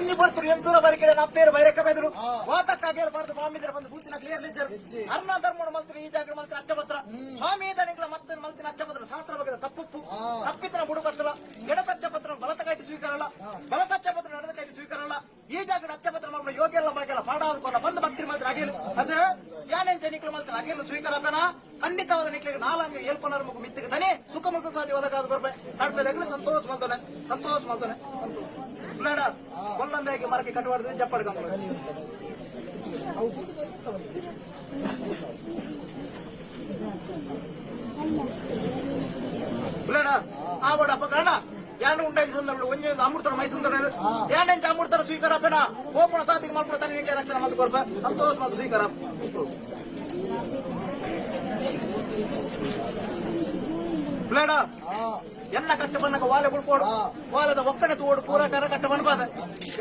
ಒಂಜಿ ಬರ್ತರು ಎಂತೂರ ಬರಿಕೆ ನಪ್ಪೇರು ಬೈರಕ್ಕೆ ಬೆದರು ವಾತಕ್ಕಾಗಿ ಬರ್ದು ಬಾಮಿದ್ರ ಬಂದು ಬೂತಿನ ಕ್ಲಿಯರ್ ನಿಜ್ಜರು ಅರ್ಣ ಧರ್ಮಣ ಮಂತ್ರಿ ಈ ಜಾಗ ಮಂತ್ರಿ ಅಚ್ಚಪತ್ರ ಸ್ವಾಮಿ ದನಿಗಳ ಮತ್ತೆ ಮಂತ್ರಿ ಅಚ್ಚಪತ್ರ ಶಾಸ್ತ್ರ ಬಗ್ಗೆ ತಪ್ಪು ತಪ್ಪಿತನ ಬುಡುಕತ್ತಲ ಎಡತಚ್ಚಪತ್ರ ಬಲತ ಕಟ್ಟಿ ಸ್ವೀಕಾರಲ್ಲ ಬಲತಚ್ಚಪತ್ರ ನಡೆದ ಕಟ್ಟಿ ಸ್ವೀಕಾರಲ್ಲ ಈ ಜಾಗದ ಅಚ್ಚಪತ್ರ ನಮ್ಮ ಯೋಗ್ಯ ಎಲ್ಲ ಮಗಳ ಪಾಡಾದ ಬಂದು ಭಕ್ತಿ ಮಂತ್ರಿ ಆಗಿಲ್ಲ ಅದು ಯಾನೆಂಚ ನಿಕ್ಲ ಮಂತ್ರಿ ಆಗಿಲ್ಲ ಸ್ವೀಕಾರಪ್ಪನ ಖಂಡಿತವಾದ ನಿಕ್ಲಿಗೆ ನಾಲ್ಕು ಏಲ್ಪನರ ಮಗು ಮಿತ್ತಿಗೆ ತನಿ ಸುಖ ಮುಖ ಸಾಧ್ಯ ಒದಗಾದ ಬರ್ಬೆ ಕಡಿಮೆ ಸಂತೋಷ ಮಾಡ್ತಾನೆ ಸಂತೋಷ ಮಾಡ್ತಾನೆ ಬೇಡ ಒಂದೊಂದಾಗಿ ಮರಕ್ಕೆ ಕಟ್ಟುವಾಡಿದ್ರೆ ಜಪ್ಪಡ್ಕೊಂಡು ಬೇಡ ಆವಡ ಅಪಕರಣ ಯಾನು ಉಂಟಾಗಿ ಸಂದರ್ಭ ಒಂಜಿ ಅಮೃತರ ಮೈಸೂರು ಯಾನೆಂಚ ಅಮೃತರ ಸ್ವೀಕಾರ ಬೇಡ ಓಪಣ ಸಾಧಿಗೆ ಮಾಡ್ಬಿಡ ತನಿ ರಕ್ಷಣೆ ಮಾಡಿ ಕೊಡ್ಬೆ ಸಂತೋಷ ಮತ್ತು ಸ್ವೀಕಾರ ಬೇಡ ಎನ್ನ ಕಟ್ಟು ಬಣ್ಣಕ ವಾಲೆ ಬಿಡ್ಕೋಡು ವಾಲದ ಒಕ್ಕಣೆ ತೋಡು ಪೂರಕಾರ ಕಟ್ಟು ಬಣ್ಬಾದ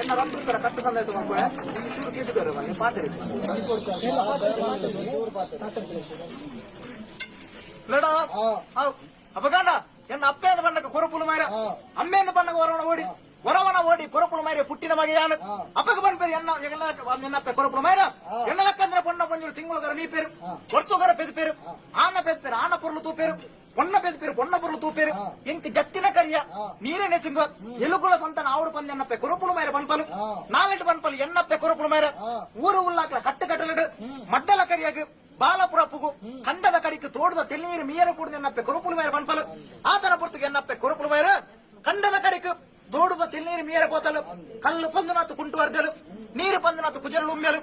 ಎನ್ನ ರಂಬರ ಕಟ್ಟು ಸಂದೇಶ ಮಾಡ್ಕೊಳ್ಳೆ ಕೀಟಿದ್ದಾರೆ ಬನ್ನಿ ಪಾತ್ರೆ ಬೇಡ ಅಪಗಾಂಡ ಎನ್ನ ಅಪ್ಪೆಯ ಬಣ್ಣಕ ಕೊರಪುಲು ಮಾರ ಅಮ್ಮೆಯ ಬಣ್ಣಕ ಹೊರವನ ಓಡಿ ಕೊರಪುಲು ಮಾರಿ ಪುಟ್ಟಿನ ಮಗೆ ಯಾನು ಅಪ್ಪಗೆ ಬಂದ್ಬೇರಿ ಎನ್ನಪ್ಪೆ ಕೊರಪುಲು ಮಾರ ಎನ್ನ ಲೆಕ್ಕಂದ್ರೆ ಬಣ್ಣ ಬಂಜು ತಿಂಗಳ ನೀ ಪೇರು ವರ್ಷಗರ ಪೆದ್ಪೇರು ಆನ ಪೆದ್ಪೇರು ಆನ ಪೊರ್ಲು ತೂಪೇರು பொண்ண பேரு பொண்ண பொருள் தூப்பேரு எங்க ஜத்தின கரியா நீரே நெசுங்க எலுகுல சந்தான ஆவுடு பந்து என்னப்பே குறுப்புಳು மேர பண்பಲು ನಾಲೆಟ್ பண்பಲು என்னப்பே குறுப்புಳು மேர ஊரு உள்ளாக்ல கட்டு கட்டலடு மட்டல கரிಯಾಗ ಬಾಲಪುರ ಪುಗು ಕಂಡದ ಕಡಿಕೆ ತೋಡದ ತೆಳ್ಳೀರು ಮೀಯರ ಕೂಡದ ಎನ್ನಪ್ಪೆ ಕುರುಪುಳು ಮೇರೆ ಪಂಪಲು ಆತನ ಪುರ್ತಕ್ಕೆ ಎನ್ನಪ್ಪೆ ಕುರುಪುಳು ಮೇರೆ ಕಂಡದ ಕಡಿಕೆ ತೋಡದ ತೆಳ್ಳೀರು ಮೀಯರ ಪೋತಲು ಕಲ್ಲು ಪಂದನಾತು ಕುಂಟು ವರ್ದಲು ನೀರು ಪಂದನಾತು ಕುಜರಲು ಉಮ್ಮೆಲು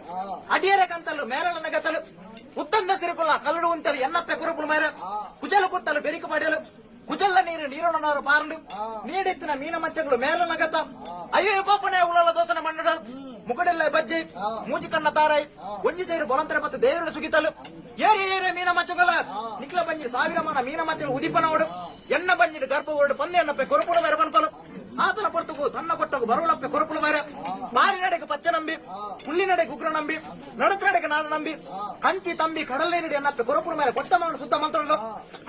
ಅಡಿಯರೆ ಕಂತಲು ಮೇರಳ ನಗತಲು ಉತ್ತಂದ ಸಿರುಕುಲ್ಲ ಕಲ್ಲಡು ಉಂಟಲು ಎನ್ನಪ್ಪೆ ಕುರುಪುಳು ಮೇರೆ ಕುಜಲು ಕುತ್ತಲು ಬೆರಿಕೆ ಮಾಡಲು ಕುಜಲ್ಲ ನೀರೊಣನಾರು ಪಾರಂಡು ನೀಡಿತ್ತಿನ ಮೀನ ಮಚ್ಚಗಳು ಮೇರಳ ನಗತ ಅಯ್ಯೋ ಪಾಪನೆ ಉಳಲ ದೋಸನೆ ಮಣ್ಣಡಲು ಮುಗಡೆಲ್ಲ ಬಜ್ಜಿ ಮೂಜಿ ಕನ್ನ ತಾರಾಯಿ ಒಂಜಿ ಸೇರು ಬೊಲಂತರ ಮತ್ತು ದೇವರ ಸುಗಿತಲು ಏರಿ ಮೀನ ಮಚ್ಚುಗಲ ನಿಕ್ಲ ಬಂಜಿ ಸಾವಿರ ಮನ ಮೀನ ಮಚ್ಚಲು ಉದಿಪನೋಡು ಎನ್ನ ಬಂಜಿಡು ಗರ್ಭ ಓಡು ಪಂದೆ ಎನ್ನಪ್ಪೆ ಕೊರಪುಳು ಮೇರೆ ಪನ್ಪಲು ಆತನ ಪೊರ್ತುಗು ತನ್ನ ಕೊಟ್ಟಗು ಬರುಳಪ್ಪೆ ಕೊರಪುಳು ಮೇರೆ ಬಾರಿ ನಡೆಗೆ ಪಚ್ಚ ನಂಬಿ ಹುಲ್ಲಿ ನಡೆಗೆ ಉಗ್ರ ನಂಬಿ ನಡತ ನಡೆಗೆ ನಾಡು ನಂಬಿ ಕಂಚಿ ತಂಬಿ ಕಡಲೆ ನಡಿ ಎನ್ನಪ್ಪೆ ಕೊರಪುಳು ಮೇರೆ ಕೊಟ್ಟ ಮಣ್ಣು ಸುತ್ತ ಮಂತ್ರಗಳು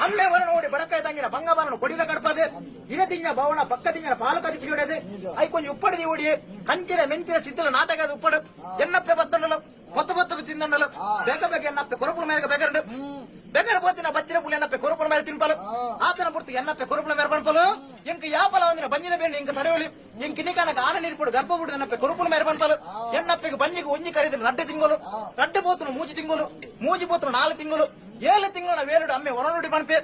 ಅಮ್ಮೆ ವರ ನೋಡಿ ಬಡಕಾಯ ತಂಗಿನ ಬಂಗಬಾರನು ಕೊಡಿದ ಕಡಪದೆ ಇರತಿಂಜ ಭವನ ಪಕ್ಕ ತಿಂಜನ ಪಾಲಕ ಕಿಡಿಯದೆ ಐಕೊಂಜಿ ಉಪ್ಪಡಿ ಓಡಿ ಕಂಚಿನ ಮೆಂಚಿನ ಸಿದ್ದಲ ನಾಟಕದ ಉಪ್ಪಡು ಎನ್ನಪ್ಪೆ ಬತ್ತಂಡಲು ಕೊತ್ತು ತಿಂದಂಡಲು ಬೇಗ ಬೇಗ ಎನ್ನಪ್ಪೆ ಕೊರಪುಳು ಮೇರೆಗೆ ಬೆಗರಡು ಬೆಗರ ಬೋತಿನ ಬಚ್ಚಿನ ಪುಳಿ ಎನ್ನಪ್ಪೆ ಕೊರಪುಳು ಮೇಲೆ ತಿನ್ಪಲು ಆತನ ಪುರ್ತು ಎನ್ನಪ್ಪೆ ಕೊರಪುಳು ಮೇರೆ ಪನ್ಪಲು ಎಂಕ ಯಾಪಲ ಒಂದಿನ ಬಂಜಿನ ಬೇಣಿ ಇಂಕ ತಡೆಯೊಳಿ ಎಂಕ ನಿಕನಕ ಆನ ನೀರ್ಪಡು ಗರ್ಭ ಬಿಡು ಎನ್ನಪ್ಪೆ ಕೊರಪುಳು ಮೇರೆ ಪನ್ಪಲು ಎನ್ನಪ್ಪೆಗೆ ಬಂಜಿಗೆ ಒಂಜಿ ಕರೆದ್ರೆ ರಡ್ಡೆ ತಿಂಗಳು ರಡ್ಡೆ ಬೋತನು ಮೂಜಿ ತಿಂಗಳು ಮೂಜಿ ಬೋತನು 4 ತಿಂಗಳು 7 ತಿಂಗಳ ವೇರುಡು ಅಮ್ಮೆ ಹೊರನುಡಿ ಪನ್ಪೆ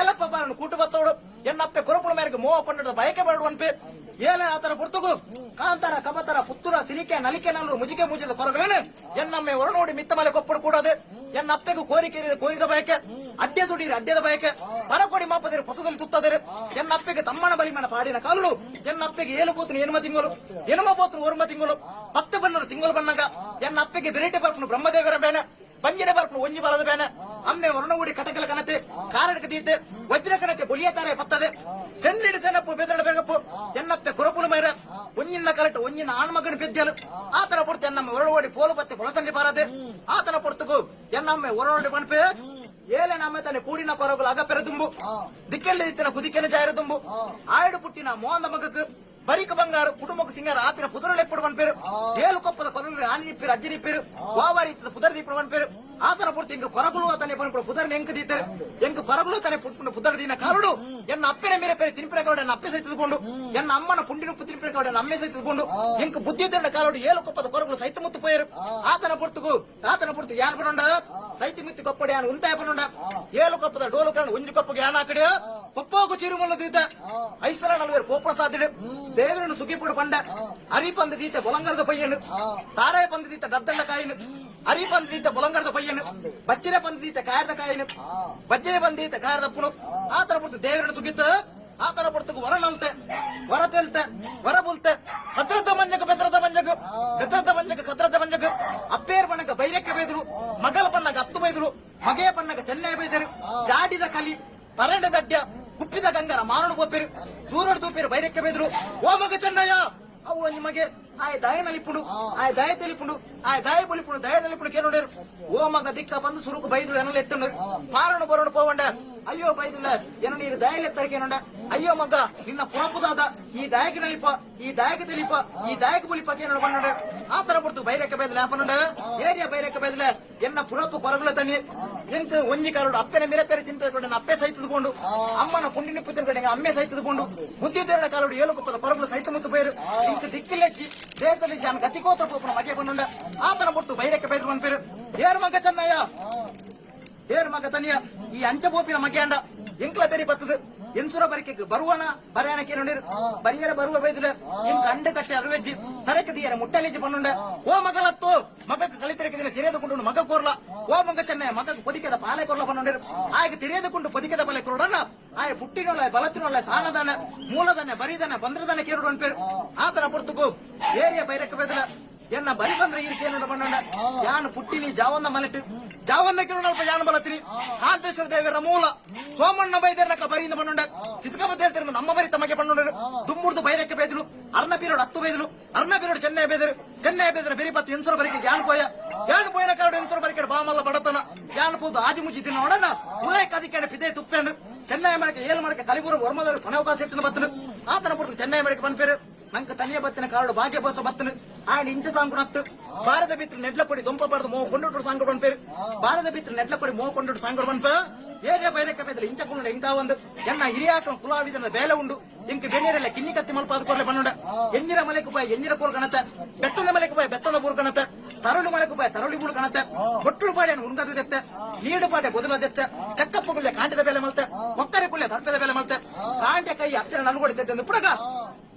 ಏಲಪ್ಪ ಬಾರನು ಕೂಟು ಬತ್ತೋಡು ಎನ್ನಪ್ಪೆ ಕೊರಪುಳು ಮೇರೆಗೆ ಮೋಹ ಕೊಂಡ ಬಯಕೆ ಬಾಡು ಅನ್ಪೆ ಏಲ ಆತರ ಪುರ್ತುಗು ಕಾಂತಾರ ಕಬತರ ಪುತ್ತೂರ ಸಿಲಿಕೆ ನಲಿಕೆ ನಲ್ಲರು ಮುಜಿಕೆ ಮುಜಿದ ಕೊರಗಳೇನು ಎನ್ನಮ್ಮೆ ಹೊರನೋಡಿ ಮಿತ್ತ ಮಲೆ ಕೊಪ್ಪಡು ಕೂಡದೆ ಎನ್ನಪ್ಪೆಗೂ ಕೋರಿಕೆ ಕೋರಿದ ಬಯಕೆ ಅಡ್ಡೆ ಸುಡೀರಿ ಅಡ್ಡೆದ ಬಯಕೆ ಪರಕೊಡಿ ಮಾಪದಿರು ಹೊಸದಲ್ಲಿ ತುತ್ತದಿರು ಎನ್ನಪ್ಪೆಗೆ ತಮ್ಮನ ಬಲಿಮನ ಪಾಡಿನ ಕಾಲುಡು ಎನ್ನಪ್ಪೆಗೆ ಏಳು ಬೋತನು ಎನುಮ ತಿಂಗಳು ಎನುಮ ಬೋತನು ಓರ್ಮ ತಿಂಗಳು 10 ಬಣ್ಣರು ತಿಂಗಳು ಬಣ್ಣಗ ಎನ್ನಪ್ಪೆಗೆ ಬೆರೇಟೆ ಬರ್ಪನು ಬ್ರಹ್ಮದೇವರ ಬೇನೆ ಬಂಜಿನ ಬರ್ಪನು ಒಂಜಿ ಬಲದ ಬೇನೆ ಅಮ್ಮೆ ಹೊರನಗುಡಿ ಕಟಕಲ ಕನತೆ ಕಾರಡಕ ತೀತೆ ವಜ್ರ ಕಣಕ್ಕೆ ಬುಲಿಯತಾರೆ ಪತ್ತದೆ ಸೆನ್ನಿಡಿ ಸೆನಪ್ಪು ಬೆದರಡ ಬೆಗಪ್ಪು ಎನ್ನಪ್ಪೆ ಕೊರಪುಲು ಮೈರ ಒಂಜಿನ ಕರೆಕ್ಟ್ ಒಂಜಿನ ಆಣ್ಮಗನ ಪೆದ್ಯಲು ಆತನ ಪೊರ್ತು ಎನ್ನಮ್ಮೆ ಹೊರನೋಡಿ ಪೋಲು ಪತ್ತೆ ಕೊಳಸಂಡಿ ಬಾರದೆ ಆತನ ಪೊರ್ತುಗು ಎನ್ನಮ್ಮೆ ಹೊರನೋಡಿ ಪನ್ಪೆ ಏಲೆ ನಮ್ಮೆ ತಾನೆ ಕೂಡಿನ ಕೊರಗುಲು ಅಗಪೆರ ತುಂಬು ದಿಕ್ಕೆಲ್ಲಿ ಇತ್ತಿನ ಕುದಿಕೆನ ಜಾಯರ ತುಂಬು ಆಯ್ಡು ಪುಟ್ಟಿನ ಮೋಹನ ಮಗಕ್ಕೆ ಬರಿಕ ಬಂಗಾರ ಕುಟುಂಬಕ್ಕೆ ಸಿಂಗಾರ ಆಪಿನ ಪುದರಲೆಪ್ಪಡು ಪನ್ಪೇರು ಏಳು ಕೊಪ್ಪದ ಕೊರಲು ಆನಿ ನಿಪ್ಪಿರು ಅಜ್ಜಿ ನಿಪ್ಪಿರು ವಾವಾರಿ ಪುದರ ದೀಪಡು ಪನ್ಪೇರು ಆತನ ಪುರ್ತು ಇಂಕ ಕೊರಗುಲು ತನೆ ಪನ್ಪಡು ಪುದರ್ನ ಎಂಕ ದೀತಾರೆ ಎಂಕ ಕೊರಗುಲು ತನೆ ಪುಟ್ಪುಂಡು ಪುದರ ದೀನ ಕಾರುಡು ಎನ್ನ ಅಪ್ಪೆನ ಮೀರೆ ಪೇರೆ ತಿನ್ಪಿನ ಕೌಡ ಅಪ್ಪೆ ಸಹಿತಕೊಂಡು ಎನ್ನ ಅಮ್ಮನ ಪುಂಡಿನುಪ್ಪು ತಿನ್ಪಿನ ಕೌಡ ಅಮ್ಮೆ ಸಹಿತಕೊಂಡು ಎಂಕ ಬುದ್ಧಿ ತೆರಡ ಕಾರುಡು ಏಳು ಕೊಪ್ಪದ ಕೊರಗುಲು ಸಹಿತ ಮುತ್ತು ಪೋಯರು ಆತನ ಪುರ್ತು ಯಾನ್ ಬರೋಂಡ ಸೈತಿ ಮಿತ್ತಿ ಕೊಪ್ಪಡಿ ಯಾನ್ ಉಂತಾಯ ಬರೋಂಡ ಏಳು ಕೊಪ್ಪದ ಡೋಲು ಕಾರಣ ಒಂಜಿ ಕೊಪ್ಪಗೆ ಯಾನ್ ಆಕಡೆ ಕೊಪ್ಪೋಗು ಚಿರುಮಲ್ಲದಿದ್ದ ಐಸರ ನಲ್ವೇರು ಕೋಪ ಸಾಧ್ಯಡೆ ದೇವರನ್ನು ಸುಖಿಪುಡು ಪಂಡ ಅರಿಪಂದ ದೀತ ಬೊಲಂಗರದ ಪಯ್ಯನು ತಾರಾಯ ಪಂದ ದೀತ ಡಬ್ದಂಡ ಕಾಯಿನು ಅರಿಪಂದ ದೀತ ಬೊಲಂಗರದ ಪಯ್ಯನು ಬಚ್ಚಿರ ಪಂದ ದೀತ ಕಾಯದ ಕಾಯಿನು ಬಜ್ಜೆ ಬಂದೀತ ಕಾಯದ ಪುನು ಆತರ ಪುರ್ತು ದೇವರನ್ನು ಸುಗಿತ ಆತರ ಪುರ್ತಕು ವರನಲ್ತೆ ವರ ತೆಲ್ತೆ ವರ ಬುಲ್ತೆ ಭದ್ರದ ಮಂಜಕ ಬೆದ್ರದ ಮಂಜಕ ಬೆದ್ರದ ಮಂಜಕ ಕದ್ರದ ಮಂಜಕ ಅಪ್ಪೇರ್ ಬಣ್ಣಕ ಬೈರಕ್ಕೆ ಬೈದರು ಮಗಲ ಬಣ್ಣಗ 10 ಬೈದರು ಮಗೆಯ ಬಣ್ಣಗ ಚೆನ್ನೈ ಬೈದರು ಜಾಡಿದ ಕಲಿ ಪರಂಡ ದಡ್ಡ ಕುಪ್ಪಿದ ಗಂಗರ ಮಾರಣ ಬೋಪೇರು ದೂರಡು ತೂಪೇರು ಬೈರಕ್ಕೆ ಬೈದರು ಓ ಮಗ ಚೆನ್ನಯ್ಯ ಅವು ನಿಮಗೆ ಆಯ್ ದಯನಲಿಪುಡು ಆಯ್ ದಯ ತಿಳಿಪುಡು ಆಯ್ ದಯ ಬಲಿಪುಡು ದಯನಲಿಪುಡು ಕೇಳೋಡರು ಓ ಮಗ ದಿಕ್ಕ ಬಂದು ಸುರುಕು ಬೈದು ಎನ್ನಲು ಎತ್ತಂಡು ಪಾರಣ ಬರೋಣ ಪೋವಂಡ ಅಯ್ಯೋ ಬೈದಿಲ್ಲ ಎನ್ನ ನೀರು ದಯಲೆತ್ತರಿಕೇನೊಂಡ ಅಯ್ಯೋ ಮಗ ನಿನ್ನ ಪುರಪುದಾದ ಈ ದಾಯಕ ನಲಿಪ ಈ ದಾಯಕ ತಿಳಿಪ ಈ ದಾಯಕ ಬಲಿಪ ಕೇನೋಡ ಬಂಡ ಆತರ ಬರ್ತು ಬೈರಕ್ಕೆ ಬೈದಲ ಆಪನೊಂಡ ಏರಿಯಾ ಬೈರಕ್ಕೆ ಬೈದಲ ಎನ್ನ ಪುರಪ್ಪು ಕೊರಗುಲ ತನ್ನಿ ಎಂತ ಒಂಜಿ ಕಾರೋಡು ಅಪ್ಪನ ಮಿರಪೇರೆ ತಿಂಪೇಕೊಂಡು ಅಪ್ಪೆ ಸಹಿತದುಕೊಂಡು ಅಮ್ಮನ ಪುಂಡಿನ ಪುತ್ರ ಕಡೆಗೆ ಅಮ್ಮೆ ಸಹಿತದುಕೊಂಡು ಬುದ್ಧಿ ತೇರಡ ಕಾಲೋಡು ಏಳು ಕುಪ್ಪದ ಕೊರಗುಲ ಸಹಿತ ಮುತ್ತು ಬೈರು ಇಂಕ ದಿಕ್ಕಿಲೆಚ್ಚಿ ದೇಶದಲ್ಲಿ ಜಾನ ಗತಿಕೋತ್ರ ಪೋಪನ ಮಗೆ ಬಂದುಂಡ ಆತನ ಬರ್ತು ಬೈರಕ್ಕೆ ಬೈದ್ರು ಬಂದ್ಪೇರು ಏರ್ ಮಗ ಚೆನ್ನಯ್ಯ ಏರ್ ಮಗ ತನಿಯ ಈ ಅಂಚಬೋಪಿನ ಮಗೆ ಅಂಡ ಎಂಕ್ಲ ಬೇರೆ ಬತ್ತದು ಎನ್ಸುರ ಬರಿಕೆ ಬರುವನ ಬರೆಯಣಕ್ಕೆ ನೋಡಿರು ಬರಿಯರ ಬರುವ ಬೈದಿಲ್ಲ ಇಂಕ ಅಂಡ ಕಟ್ಟೆ ಅರುವೆಜ್ಜಿ ತರಕದಿಯರ ಮುಟ್ಟಲೆಜ್ಜಿ ಪನ್ನುಂಡ ಓ ಮಗಲತ್ತು ಮಗಕ್ಕೆ ಕಲಿತರಕ್ಕೆ ತಿರಿಯದುಕೊಂಡು ಮಗ ಕೋರ್ಲ ಓ ಮಗ ಚೆನ್ನಯ್ಯ ಮಗಕ್ಕೆ ಪೊದಿಕೆದ ಪಾಲೆ ಕೊರ್ಲ ಪನ್ನುಂಡಿರು ಆಗ ತಿರಿಯದುಕೊಂಡು ಪೊದಿಕೆದ ಪಾಲೆ ಕೊರೋಡನ್ನ ಆಯ ಪುಟ್ಟಿನೊಲ್ಲ ಬಲತ್ತಿನೊಲ್ಲ ಸಾಣದಾನ ಮೂಲದಾನೆ ಬರಿದಾನೆ ಬಂದ್ರದಾನೆ ಕೇರೋಡು ಅನ್ಪೇರು ಆತನ ಪುರ್ತುಕು ಏರಿಯ ಬೈರಕ್ಕೆ ಬೈದಿಲ್ಲ ಎನ್ನ ಬರಿ ಬಂದ್ರೆ ಇದಕ್ಕೆ ನೋಡ ಬಂಡ ಯಾನು ಪುಟ್ಟಿನಿ ಜಾವನ್ನ ಮನೆಟ್ಟು ಜಾವನ್ನ ಕಿರುಣಲ್ಪ ಯಾನು ಬಲತ್ತೀನಿ ಕಾಂತೇಶ್ವರ ದೇವರ ಮೂಲ ಸೋಮಣ್ಣ ಬೈದೇರ್ಲಕ್ಕ ಬರಿಯಿಂದ ಬಂಡ ಕಿಸ್ಕಬದ್ದ ಹೇಳ್ತಾರೆ ನಮ್ಮ ಬರಿ ತಮಗೆ ಬಂಡರು ದುಮ್ಮುರ್ದು ಬೈರಕ್ಕೆ ಬೇದ್ರು ಅರ್ಣ ಪೀರಿಯಡ್ 10 ಬೈದ್ರು ಅರ್ಣ ಪೀರಿಯಡ್ ಚೆನ್ನೈ ಬೇದ್ರೆ ಬೆರಿಪತ್ತು ಎನ್ಸೂರ ಬರಿಕೆ ಯಾನು ಪೋಯನ ಕಾರಡು ಎನ್ಸೂರ ಬರಿಕೆ ಬಾಮಲ್ಲ ಬಡತನ ಯಾನು ಪೋದು ಆಜಿ ಮುಚ್ಚಿ ತಿನ್ನ ನೋಡೋಣ ಉದಯ ಕದಿಕೆ ಪಿದೆ ತುಪ್ಪೇನು ಚೆನ್ನೈ ಮಾಡಕ್ಕೆ ಏಳು ಮಾಡಕ್ಕೆ ಕಲಿಪುರ ವರ್ಮದವರು ಕೊನೆವಕಾಶ ಹೆಚ್ಚಿನ ಬತ್ತನು ಆತನ ಪುರ್ತು ಚೆನ್ನೈ ಮಾಡಕ್ಕೆ ಬಂದ್ಪೇರು ನಂಕ ತನಿಯ ಬತ್ತಿನ ಕಾರಡು ಭಾಗ್ಯ ಬೋಸ ಬತ್ತನು ಆಯ್ನ ಇಂಚ ಸಾಂಗುಣತ್ತು ಭಾರತ ಬಿತ್ರ ನೆಡ್ಲ ಕೊಡಿ ದೊಂಪ ಪಡೆದು ಮೋ ಕೊಂಡೋಟು ಸಾಂಗುಡು ಬಂದ್ಪೇರು ಭಾರತ ಬಿತ್ರ ನೆಡ್ಲ ಕೊಡಿ ಮೋ ಕೊಂಡೋಟು ಸಾಂಗುಡು ಬಂದ್ಪ ಏರಿಯಾ ಬೈರಕ್ಕೆ ಬೇದಲು ಇಂಚ ಕೊಂಡು ಇಂಕ ಒಂದು ಎನ್ನ ಹಿರಿಯಾಕನ ಕುಲಾವಿದನ ಬೇಲೆ ಉಂಡು ಇಂಕ ಬೆಣ್ಣೀರೆಲ್ಲ ಕಿನ್ನಿ ಕತ್ತಿ ಮಲ್ಪ ಅದಕ್ಕೋರ್ಲೆ ಬಂದುಂಡ ಎಂಜಿರ ಮಲೆಕು ಬಾಯ್ ಎಂಜಿರ ಪೂರ್ ಕಣತೆ ಬೆತ್ತದ ಮಲೆಕು ಬಾಯ್ ಬೆತ್ತದ ಪೂರ್ ಕಣತೆ ತರಳು ಮಲೆಕು ಬಾಯ್ ತರಳಿ ಬೂಳು ಕಣತೆ ಹೊಟ್ಟುಳು ಪಾಡೆಯನ್ನು ಉಂಗದ ದೆತ್ತೆ ನೀಡು ಪಾಡೆ ಬೊದಲ ದೆತ್ತೆ ಚಕ್ಕಪ್ಪ ಗುಳ್ಳೆ ಕಾಂಟದ ಬೆಲೆ ಮಲ್ತೆ ಒಕ್ಕರೆ ಕುಳ್ಳೆ ತರ್ಪದ ಬೆಲೆ ಮಲ್ತೆ ಕಾಂಟೆ ಕೈ ಹತ್ತಿರ ನಲ್ಗೊಡಿತೈತೆ ಪುಡಗ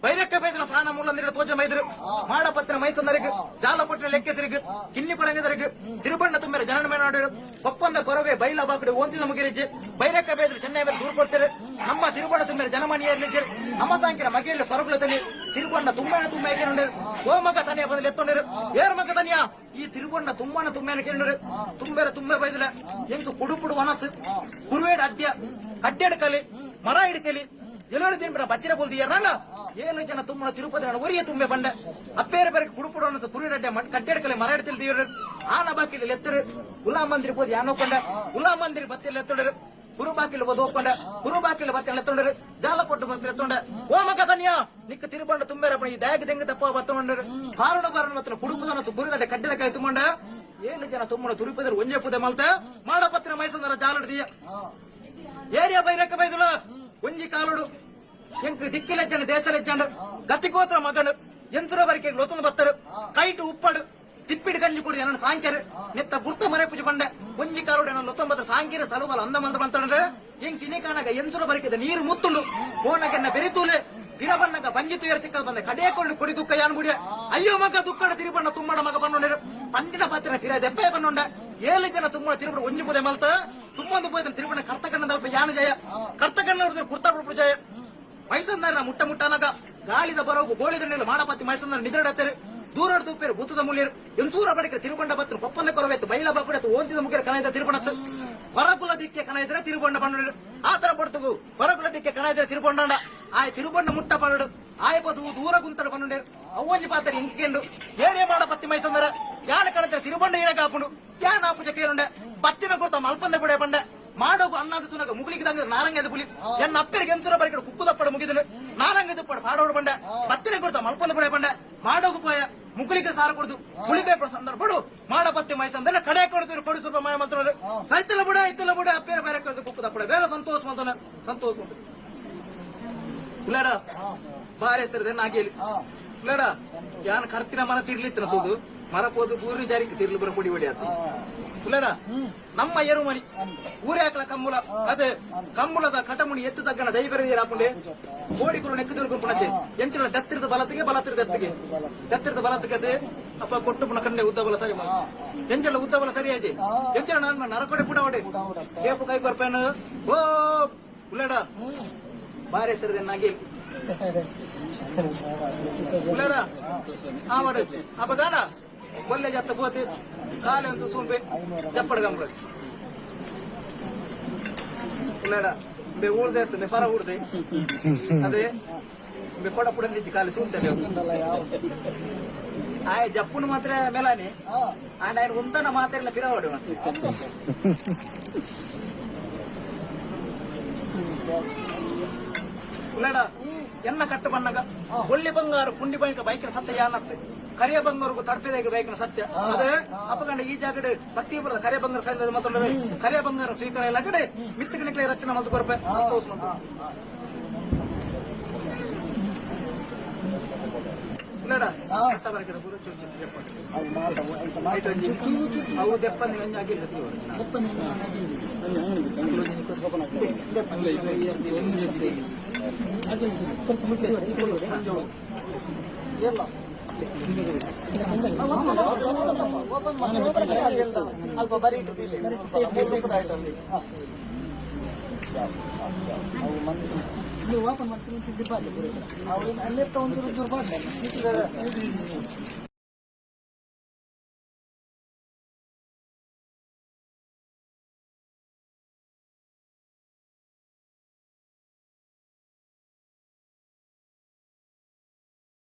ಬೈರಕ್ಕೆ ಬೈದ್ರ ಸಾನ ಮೂಲ ತೋಜ ಮೈದ್ರು ಮಾಡಪತ್ರ ಮೈಸಂದರಿಗೆ ಜಾಲ ಕೊಟ್ಟರೆ ಲೆಕ್ಕೆಸರಿಗೆ ಕಿನ್ನಿ ಕೊಡಂಗದರಿಗೆ ತಿರುಬಣ್ಣ ತುಂಬರ ಜನನ ಮಾಡಿರು ಒಪ್ಪಂದ ಕೊರವೆ ಬೈಲ ಬಾಕಡೆ ಓಂತಿನ ಮುಗಿರಿಜ್ಜೆ ಬೈರಕ್ಕೆ ಬೈದ್ರು ಚೆನ್ನೈ ಮೇಲೆ ದೂರ ಕೊಡ್ತಾರೆ ನಮ್ಮ ತಿರುಬಣ್ಣ ತುಂಬರ ಜನಮಣಿಯಲ್ಲಿ ನಮ್ಮ ಸಾಂಕಿನ ಮಗೆಯಲ್ಲಿ ಪರಗುಲ ತನಿ ತಿರುಬಣ್ಣ ತುಂಬ ಕೇಳಿರು ಓ ಮಗ ತನಿಯ ಬದಲು ಎತ್ತೊಂಡಿರು ಏರ್ ಮಗ ತನಿಯ ಈ ತಿರುಬಣ್ಣ ತುಂಬಣ್ಣ ತುಂಬೆನ ಕೇಳಿರು ತುಂಬೆ ಬೈದಿಲ್ಲ ಎಂಟು ಕುಡುಪುಡು ವನಸ್ ಕುರುವೇಡ ಅಡ್ಯ ಕಡ್ಡೆಡ ಕಲಿ ಮರ ಹಿಡಿಕಲಿ ಎಲ್ಲರೂ ತಿನ್ಬಿಡ ಬಚ್ಚಿರ ಬೋಲ್ದಿಯರಣ್ಣ ಏನು ಜನ ತುಂಬ ತಿರುಪತಿ ಒರಿಯ ತುಂಬೆ ಬಂಡ ಅಪ್ಪೇರ ಬೇರೆ ಕುಡುಪುಡು ಅನಸ ಕುರುಡಡ್ಡೆ ಕಡ್ಡೆಡ ಕಲೆ ಮರ ಹಿಡಿತಿಲ್ದಿಯರು ಆನ ಬಾಕಿಲಿ ಎತ್ತರು ಉಲಾ ಮಂದಿರ ಬೋದು ಯಾನೊಪ್ಕೊಂಡ ಉಲಾ ಮಂದಿರ ಬತ್ತಿಯಲ್ಲಿ ಎತ್ತೊಂಡರು ಕುರು ಬಾಕಿಲು ಬೋದು ಒಪ್ಕೊಂಡ ಕುರು ಬಾಕಿಲು ಬತ್ತಿಯಲ್ಲಿ ಎತ್ತೊಂಡರು ಜಾಲ ಕೊಟ್ಟು ಬತ್ತ ಎತ್ತೊಂಡ ಓ ಮಗ ತನಿಯ ನಿಕ್ಕ ತಿರುಬಂಡ ತುಂಬೆರ ಈ ದಾಯಕ ದೆಂಗ ತಪ್ಪ ಬತ್ತೊಂಡರು ಬಾರಣ ಮತ್ತ ಕುಡುಪುದನಸು ಕುರುಡಡ್ಡೆ ಕಡ್ಡೆಡ ಕೈ ತುಂಗೊಂಡ ಏನು ಜನ ತುಂಬ ತುರುಪದರು ಒಂಜೆ ಪುದೆ ಮಲ್ತ ಮಾಡಪತ್ತಿನ ಮೈಸಂದರ ಜಾಲಡ್ದಿಯ ಏರಿಯಾ ಬೈರಕ್ಕೆ ಬೈದಳ ಒಂಜಿ ಕಾಲುಡು ಎಂಕ್ ದಿಕ್ಕಿಲೆಜ್ಜಂಡು ದೇಶಲೆಜ್ಜಂಡು ಗತಿಗೋತ್ರ ಮಗನು ಎನ್ಸುರ ಬರಿಕೆ ಲೊತ್ತೊಂದು ಬತ್ತರು ಕೈಟು ಉಪ್ಪಡು ತಿಪ್ಪಿಡು ಗಂಜಿ ಕುಡಿ ನನ್ನ ಸಾಂಕ್ಯರು ನೆತ್ತ ಗುರ್ತ ಮರೆ ಪೂಜೆ ಬಂಡೆ ಒಂಜಿ ಕಾಲುಡು ನನ್ನ ಲೊತ್ತೊಂಬತ್ತ ಸಾಂಕಿರ ಸಲುವಲ ಅಂದ ಮಂದ ಬಂತಂದ್ರೆ ಎಂಕ್ ಇನಿ ಕಾನಾಗ ಎನ್ಸುರ ಬರಿಕೆದ ನೀರು ಮುತ್ತುಂಡು ಕೋನಗೆನ್ನ ಬೆರಿತೂಲೆ ತಿರಬಣ್ಣಗ ಬಂಜಿ ತುಯರ್ ಸಿಕ್ಕಲ್ ಬಂದೆ ಕಡೆಯಕೊಂಡು ಕುಡಿ ದುಃಖ ಯಾನ್ ಗುಡಿಯ ಅಯ್ಯೋ ಮಗ ದುಕ್ಕಡ ತಿರುಬಣ್ಣ ತುಂಬಡ ಮಗ ಬಂದೊಂಡಿರು ಪಂಡಿನ ಪಾತ್ರ ಪಿರ ದೆಪ್ಪೆ ಬಂದೊಂಡ 7 ಜನ ತುಂಬ ತಿರುಬಡ ಒಂಜಿ ಮುದೆ ಮಲ್ತ ತುಂಬೊಂದು ಪೋಯ್ತ ತಿರುಬಣ್ಣ ಕರ್ತಕಣ್ಣದಲ್ಪ ಯಾನ ಜಯ ಕರ್ತಕಣ್ಣ ಕುರ್ತಾಪು ಜಯ ಮೈಸಂದರ ಮುಟ್ಟ ಅನಗ ಗಾಳಿದ ಬರೋಗು ಗೋಳಿದ ಮಾಡಪತ್ತಿ ಮೈಸಂದರ ನಿದ್ರಡತ್ತರು ದೂರ ತುಪ್ಪೇರು ಬುತ್ತದ ಮುಳಿಯರು ಎಂಚೂರ ಬಡಿಕೆ ತಿರುಗೊಂಡ ಬತ್ತರು ಕೊಪ್ಪನ ಕೊರವೆತ್ತು ಬೈಲ ಬಾಪುಡೆತ್ತು ಓಂತಿದ ಮುಗಿರ ಕಣ ತಿರುಬಣತ್ತು ಹೊರಕುಲ ದಿಕ್ಕೆ ಕಣ ಇದ್ರೆ ತಿರುಗೊಂಡ ಬಂಡ ಆತರ ಪಡ್ತಗು ಹೊರಕುಲ ದಿಕ್ಕೆ ಕಣ ಇದ್ರೆ ತಿರುಗೊಂಡ ಆಯ್ ತಿರುಗೊಂಡ ಮುಟ್ಟ ಪರಡು ಆಯ್ ಬದು ದೂರ ಗುಂತಡ ಬಂಡು ಅವೊಂಜಿ ಪಾತ್ರ ಇಂಕೆಂಡು ಏನೇ ಮಾಡಪತ್ತಿ ಮೈಸಂದರ ಯಾನ ಕಣತ್ರ ತಿರುಗೊಂಡ ಏನಾಗ ಹಾಪುಂಡು ಯಾನ ಆಪುಜ ಕೇಳುಂಡೆ ಬತ್ತಿನ ಕೊಡ್ತ ಮಲ್ಪಂದೆ ಬಿಡೆ ಬಂಡೆ ಮಾಡೋಗು ಅನ್ನದ ತುನಗ ಮುಗಿಲಿಕ್ಕೆ ನಾರಂಗದ ಪುಲಿ ಎನ್ನ ಅಪ್ಪರಿಗೆ ಎನ್ಸುರ ಬರಿಕಡೆ ಕುಕ್ಕುದಪ್ಪಡ ಮುಗಿದನು ನಾರಂಗದ ಪಡ ಪಾಡೋಡು ಬಂಡೆ ಬತ್ತಿನ ಕೊಡ್ತ ಮಲ್ಪಂದ ಬಿಡೆ ಬಂಡೆ ಮಾಡೋಗು ಪೋಯ ಮುಗುಳಿಗೆ ಸಾರ ಕೊಡುದು ಮುಳಿಗೆ ಸಂದರ್ಭ ಬಿಡು ಮಾಡಪತ್ತಿ ಮೈಸಂದ್ರೆ ಕಡೆ ಕೊಡ್ತೀವಿ ಕೊಡಿ ಸ್ವಲ್ಪ ಮಯ ಮಾತ್ರ ಸೈತಲ ಬುಡ ಇತ್ತಲ ಬುಡ ಅಪ್ಪೇರ ಬೇರೆ ಕುಕ್ಕುದಪ್ಪಡ ಬೇರೆ ಸಂತೋಷ ಮಂತನ ಸಂತೋಷ ಇಲ್ಲಡ ಬಾರಿ ಹೆಸರಿದೆ ನಾಗೇಲಿ ಇಲ್ಲಡ ಯಾನ್ ಕರ್ತಿನ ಮನ ತಿರ್ಲಿತ್ತಿನ ತೂದು ಮರ ಪೋದು ಪೂರ್ವಿ ಜಾರಿಗೆ ತಿರ್ಲು ಬರ ಪುಡಿ ಹೊಡಿ ಆತ ಇಲ್ಲಡ ನಮ್ಮ ಏರು ಮನಿ ಊರೇ ಹಾಕಲ ಕಮ್ಮುಲ ಅದೇ ಕಮ್ಮುಳದ ಕಟಮುನಿ ಎತ್ತು ತಗ್ಗನ ದೈ ಬೆರೆದಿರ ಹಾಕೊಂಡೆ ಕೋಡಿಕುರು ನೆಕ್ಕಿದ್ರು ಪುಣಚೆ ಎಂಚಿನ ದತ್ತಿರದ ದತ್ತಿರದ ಬಲತ್ತಿಗೆ ಅಪ್ಪ ಕೊಟ್ಟು ಪುಣ ಕಂಡೆ ಉದ್ದ ಬಲ ಸರಿ ಎಂಚಳ ಉದ್ದ ಬಲ ಸರಿ ಐತಿ ಎಂಚಳ ನಾನು ನರಕೊಡೆ ಪುಟ ಹೊಡೆ ಕೇಪು ಕೈ ಕೊರ್ಪೇನು ಓ ಉಲ್ಲಡ ಬಾರಿ ಹೆಸರಿದೆ ನಾಗೇಲಿ ಉಲ್ಲಡ ಆ ಮಾಡು ಅಪ್ಪ ಗಾಡ ಕೊಲ್ಲೆ ಜತ್ತ ಪೋತಿ ಕಾಲೆ ಒಂದು ಸೂಂಪೆ ಚಪ್ಪಡ ಗಂಬಳ ಉಲ್ಲಡ ಬೆ ಊರ್ದೆ ಇರ್ತದೆ ಪರ ಊರ್ದೆ ಅದೇ ಬೆ ಕೊಡ ಪುಡಂದಿತ್ತು ಕಾಲಿ ಸೂಂತಲೆ ಆಯ್ ಜಪ್ಪುನ ಮಾತ್ರ ಮೇಲಾನೆ ಆಂಡ್ ఆయన ఉందన్న మాత్రల పిరవాడు ಉಳ್ಳಾಡ ಎನ್ನ ಕಟ್ಟು ಬಣ್ಣಗ ಒಳ್ಳಿ ಬಂಗಾರ ಪುಂಡಿ ಬೈಕ ಬೈಕಿನ ಸತ್ಯ ಯಾನತ್ತೆ ಕರಿಯ ಬಂಗಾರಗೂ ತಡಪೆದಾಗ ಬೈಕಿನ ಸತ್ಯ ಅದೇ ಅಪ್ಪಗಂಡ ಈ ಜಾಗಡೆ ಭಕ್ತಿಪುರದ ಕರಿಯ ಬಂಗಾರ ಸೈನ್ಯದ ಮಾತಾಡೋದು ಕರಿಯ ಬಂಗಾರ ಸ್ವೀಕಾರ ಎಲ್ಲ ಕಡೆ ಮಿತ್ತಗಣಿಕೆ ರಚನೆ ಮಲ್ತು ಕೊರಪೆ ಇಲ್ಲಡ ಕಟ್ಟ ಬರಕಿದ ಪೂರ ಚುಚ್ಚು ಅವು ದೆಪ್ಪಂದಿ ಗಂಜಿ ಆಗಿಲ್ಲ ಅಲ್ಪ ಬರೀ ಓಪನ್ ಮಾಡ್ತೀನಿ ಅಲ್ಲೇ ಒಂಚೂರು